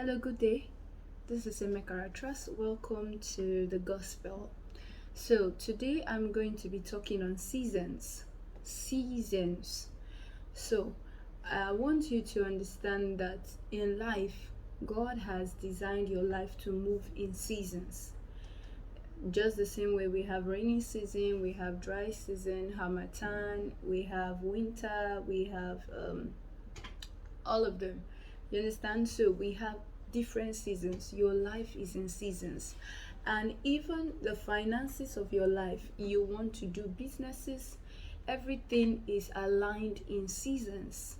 Hello, good day. This is Emeka Trust. Welcome to the Gospel. So, today I'm going to be talking on seasons. Seasons. So, I want you to understand that in life, God has designed your life to move in seasons. Just the same way we have rainy season, we have dry season, harmattan, we have winter, we have all of them. You understand? So we have different seasons. Your life is in seasons. And even the finances of your life, you want to do businesses, everything is aligned in seasons.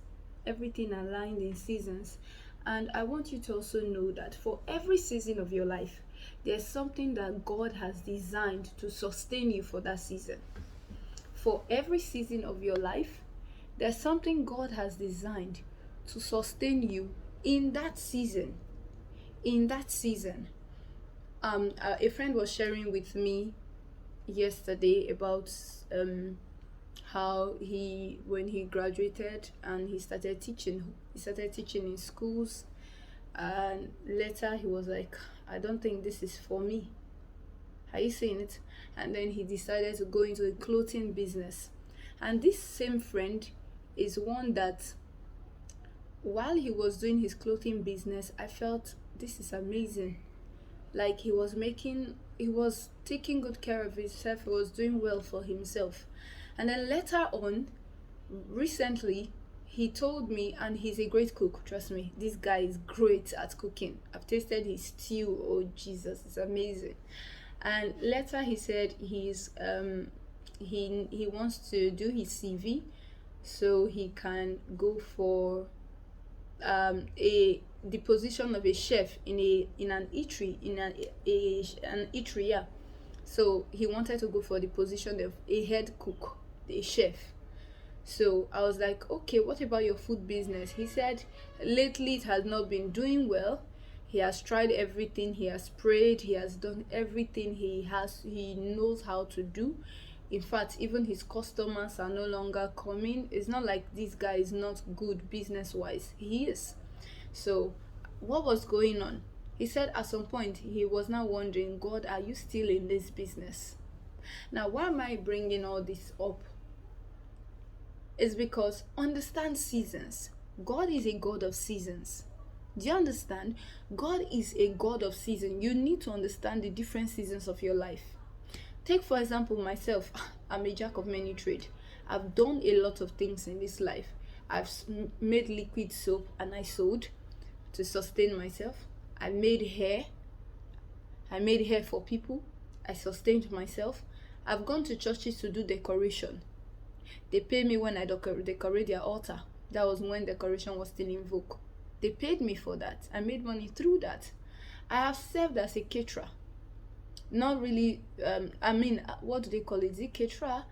Everything aligned in seasons. And I want you to also know that for every season of your life, there's something that God has designed to sustain you for that season. For every season of your life, there's something God has designed to sustain you in that season. In that season. A friend was sharing with me yesterday about how when he graduated and he started teaching in schools, and later he was like, I don't think this is for me. Are you seeing it? And then he decided to go into a clothing business. And this same friend is one that while he was doing his clothing business, I felt this is amazing. Like he was taking good care of himself, he was doing well for himself. And then later on, recently, he told me, and he's a great cook, trust me, this guy is great at cooking. I've tasted his stew, oh Jesus, it's amazing. And later he said he wants to do his CV so he can go for the position of a chef in an eatery, an eatery, yeah. So he wanted to go for the position of a head cook, a chef. So I was like, okay, what about your food business? He said lately it has not been doing well. He has tried everything, he has prayed, he has done everything he knows how to do. In fact, even his customers are no longer coming. It's not like this guy is not good business wise, he is. So what was going on? He said at some point he was now wondering, God, are you still in this business? Now, why am I bringing all this up? It's because understand seasons. God is a God of seasons. Do you understand? God is a God of seasons. You need to understand the different seasons of your life. Take for example myself. I'm a jack of many trades. I've done a lot of things in this life. I've made liquid soap and I sold to sustain myself. I made hair for people. I sustained myself. I've gone to churches to do decoration. They pay me when I decorate their altar. That was when decoration was still in vogue. They paid me for that. I made money through that. I have served as a caterer. Not really, what do they call it? Is it caterer?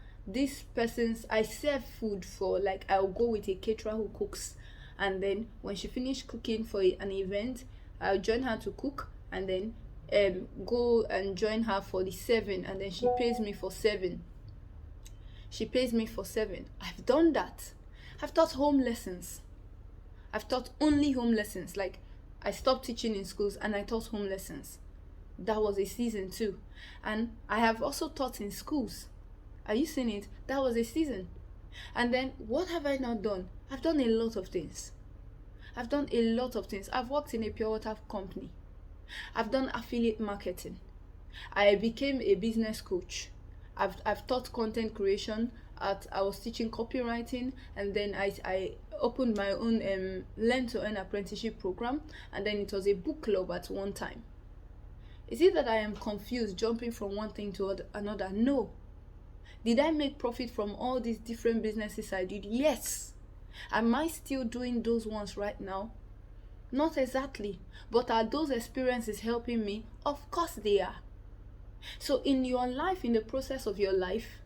I serve food for, like, I'll go with a caterer who cooks, and then when she finished cooking for an event, I'll join her to cook, and then go and join her for the serving, and then she pays me for serving. I've done that. I've taught home lessons. I've taught only home lessons. Like, I stopped teaching in schools and I taught home lessons. That was a season too. And I have also taught in schools. Are you seeing it? That was a season. And then what have I not done? I've done a lot of things. I've worked in a pure water company. I've done affiliate marketing. I became a business coach. I've taught content creation. I was teaching copywriting, and then I opened my own learn to earn apprenticeship program, and then it was a book club at one time. Is it that I am confused, jumping from one thing to another? No. Did I make profit from all these different businesses I did? Yes. Am I still doing those ones right now? Not exactly. But are those experiences helping me? Of course they are. So in your life, in the process of your life,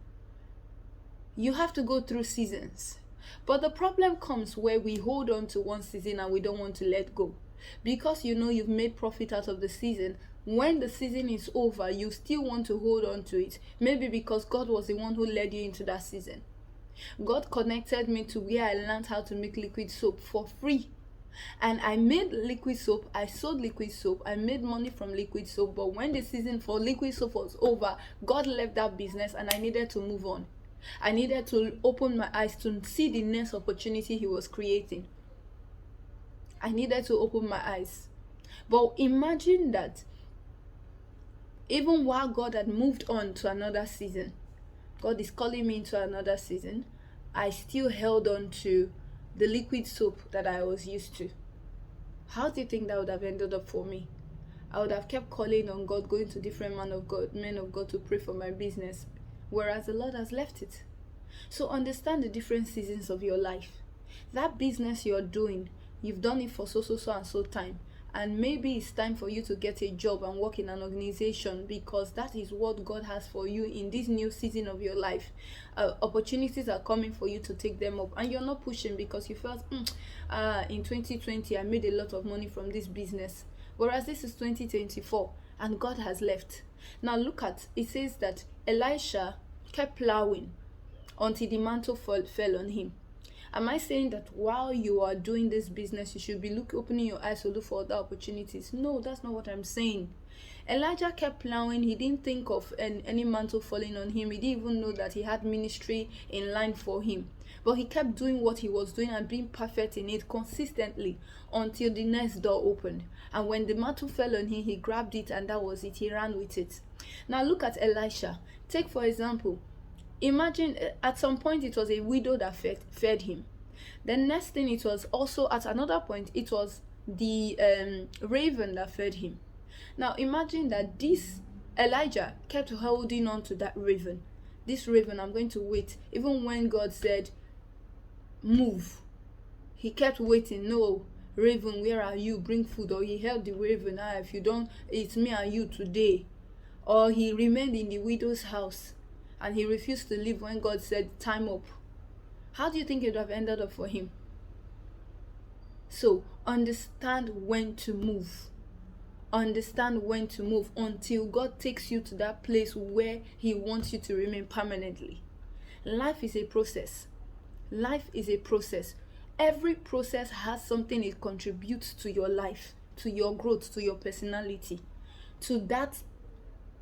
you have to go through seasons. But the problem comes where we hold on to one season and we don't want to let go. Because you've made profit out of the season, when the season is over, you still want to hold on to it. Maybe because God was the one who led you into that season. God connected me to where I learned how to make liquid soap for free. And I made liquid soap. I sold liquid soap. I made money from liquid soap. But when the season for liquid soap was over, God left that business and I needed to move on. I needed to open my eyes to see the next opportunity He was creating. I needed to open my eyes. But imagine that even while God had moved on to another season, God is calling me into another season, I still held on to the liquid soap that I was used to. How do you think that would have ended up for me? I would have kept calling on God, going to different men of God to pray for my business, whereas the Lord has left it. So understand the different seasons of your life. That business you're doing, you've done it for so and so time, and maybe it's time for you to get a job and work in an organization, because that is what God has for you in this new season of your life. Opportunities are coming for you to take them up, and you're not pushing because you felt in 2020 I made a lot of money from this business, whereas this is 2024 and God has left. Now look at it. Says that Elisha kept plowing until the mantle fell on him. Am I saying that while you are doing this business, you should be opening your eyes to look for other opportunities? No, that's not what I'm saying. Elijah kept plowing. He didn't think of any mantle falling on him. He didn't even know that he had ministry in line for him. But he kept doing what he was doing and being perfect in it consistently until the next door opened. And when the mantle fell on him, he grabbed it and that was it. He ran with it. Now look at Elisha. Take for example, imagine at some point it was a widow that fed him. The next thing, it was also at another point it was the raven that fed him. Now imagine that this Elijah kept holding on to that raven. This raven, I'm going to wait. Even when God said move, he kept waiting. No, raven, where are you? Bring food. Or he held the raven. If you don't, it's me and you today. Or he remained in the widow's house and he refused to leave when God said time up. How do you think it would have ended up for him? So understand when to move. Understand when to move until God takes you to that place where He wants you to remain permanently. Life is a process. Life is a process. Every process has something it contributes to your life, to your growth, to your personality, to that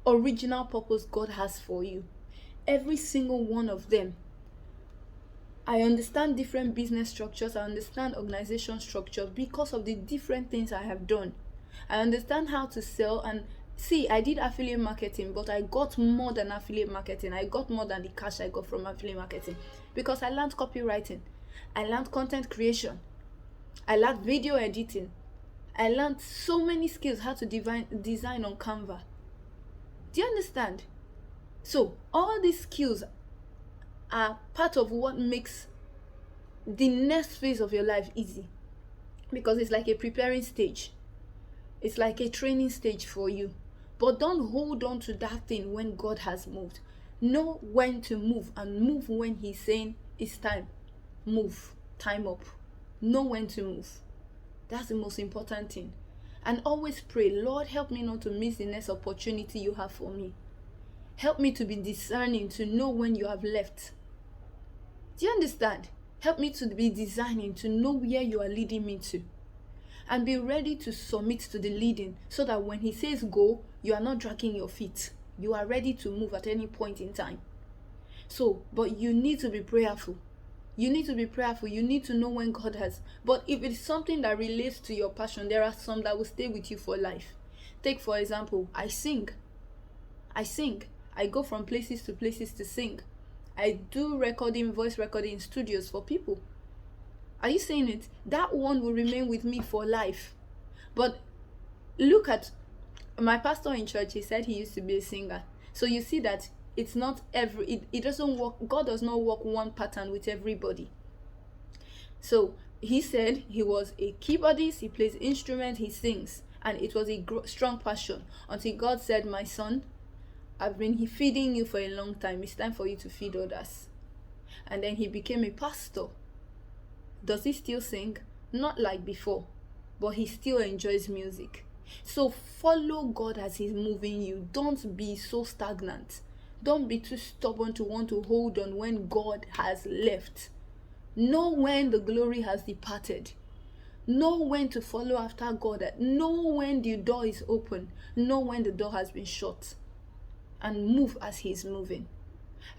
original purpose God has for you. Every single one of them. I understand different business structures. I understand organization structures because of the different things I have done. I understand how to sell, and see, I did affiliate marketing, but I got more than affiliate marketing. I got more than the cash I got from affiliate marketing because I learned copywriting. I learned content creation. I learned video editing. I learned so many skills, how to design on Canva. Do you understand? So all these skills are part of what makes the next phase of your life easy, because it's like a preparing stage. It's like a training stage for you. But don't hold on to that thing when God has moved. Know when to move, and move when He's saying it's time. Move. Time up. Know when to move. That's the most important thing. And always pray, Lord, help me not to miss the next opportunity you have for me. Help me to be discerning, to know when you have left. Do you understand? Help me to be discerning, to know where you are leading me to. And be ready to submit to the leading, so that when He says go, you are not dragging your feet. You are ready to move at any point in time. So, but you need to be prayerful. You need to be prayerful. You need to know when God has. But if it's something that relates to your passion, there are some that will stay with you for life. Take for example, I sing. I go from places to places to sing. I do voice recording in studios for people. Are you saying it? That one will remain with me for life. But look at my pastor in church. He said he used to be a singer. So you see that it's not it doesn't work. God does not work one pattern with everybody. So he said he was a keyboardist. He plays instruments. He sings. And it was a strong passion until God said, my son, I've been feeding you for a long time. It's time for you to feed others. And then he became a pastor. Does he still sing? Not like before, but he still enjoys music. So follow God as He's moving you. Don't be so stagnant. Don't be too stubborn to want to hold on when God has left. Know when the glory has departed. Know when to follow after God. Know when the door is open. Know when the door has been shut. And move as He's moving.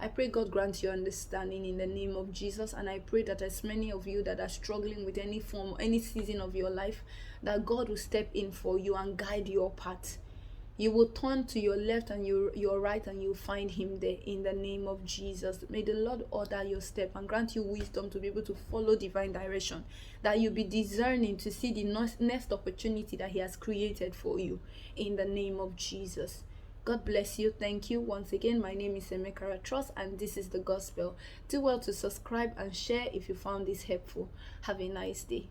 I pray God grant you understanding in the name of Jesus. And I pray that as many of you that are struggling with any form, any season of your life, that God will step in for you and guide your path. You will turn to your left and your right, and you'll find Him there in the name of Jesus. May the Lord order your step and grant you wisdom to be able to follow divine direction, that you be discerning to see the next opportunity that He has created for you in the name of Jesus. God bless you. Thank you. Once again, my name is Emekara Trust, and this is the Gospel. Do well to subscribe and share if you found this helpful. Have a nice day.